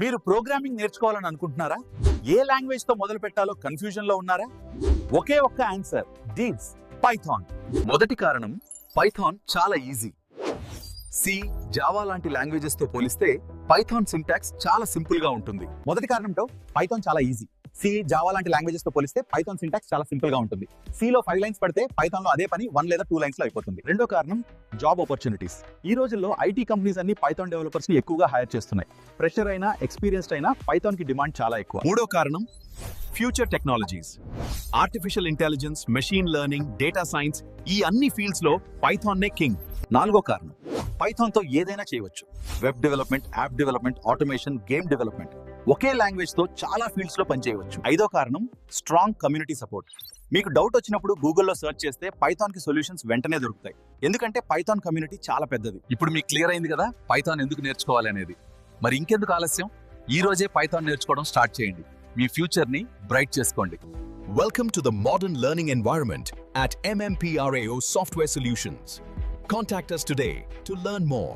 మీరు ప్రోగ్రామింగ్ నేర్చుకోవాలని అనుకుంటున్నారా? ఏ లాంగ్వేజ్ తో మొదలు పెట్టాలో కన్ఫ్యూజన్ లో ఉన్నారా? ఒకే ఒక్క ఆన్సర్, దీస్ పైథాన్. మొదటి కారణం, పైథాన్ చాలా ఈజీ. సి, జావా లాంటి లాంగ్వేజెస్ తో పోలిస్తే పైథాన్ సింటాక్స్ చాలా సింపుల్ గా ఉంటుంది. మొదటి కారణంతో పైథాన్ చాలా ఈజీ. సి, జావా లాంటి లాంగ్వేజెస్ తో పోలిస్తే పైథాన్ సింటాక్స్ చాలా సింపుల్ గా ఉంటుంది. సిలో 5 లైన్స్ పడితే పైథాన్ లో అదే పని 1 లేదా 2 లైన్స్ లో అయిపోతుంది. రెండో కారణం, జాబ్ ఆపర్చునిటీస్. ఈ రోజుల్లో ఐటీ కంపెనీస్ అన్ని పైథాన్ డెవలపర్స్ ని ఎక్కువగా హైర్ చేస్తున్నాయి. ఫ్రెషర్ అయినా ఎక్స్పీరియన్స్డ్ అయినా పైథాన్ కి డిమాండ్ చాలా ఎక్కువ. మూడో కారణం, future technologies. Artificial intelligence, machine learning, data science, ఈ అన్ని ఫీల్డ్స్ లో పైథాన్ నే కింగ్. నాలుగో కారణం, పైథాన్ తో ఏదైనా చేయవచ్చు. Web development, app development, automation, game development, ఒకే లాంగ్వేజ్ తో చాలా ఫీల్డ్స్ లో పనిచేయవచ్చు. ఐదో కారణం, స్ట్రాంగ్ కమ్యూనిటీ సపోర్ట్. మీకు డౌట్ వచ్చినప్పుడు గూగుల్లో సెర్చ్ చేస్తే పైథాన్ కి సొల్యూషన్స్ వెంటనే దొరుకుతాయి. ఎందుకంటే పైథాన్ కమ్యూనిటీ చాలా పెద్దది. ఇప్పుడు మీకు క్లియర్ అయింది కదా పైథాన్ ఎందుకు నేర్చుకోవాలి అనేది. మరి ఇంకెందుకు ఆలస్యం, ఈ రోజే పైథాన్ నేర్చుకోవడం స్టార్ట్ చేయండి. మీ ఫ్యూచర్ ని బ్రైట్ చేసుకోండి. Welcome to the modern learning environment at MMPRAO Software Solutions. Contact us today to learn more.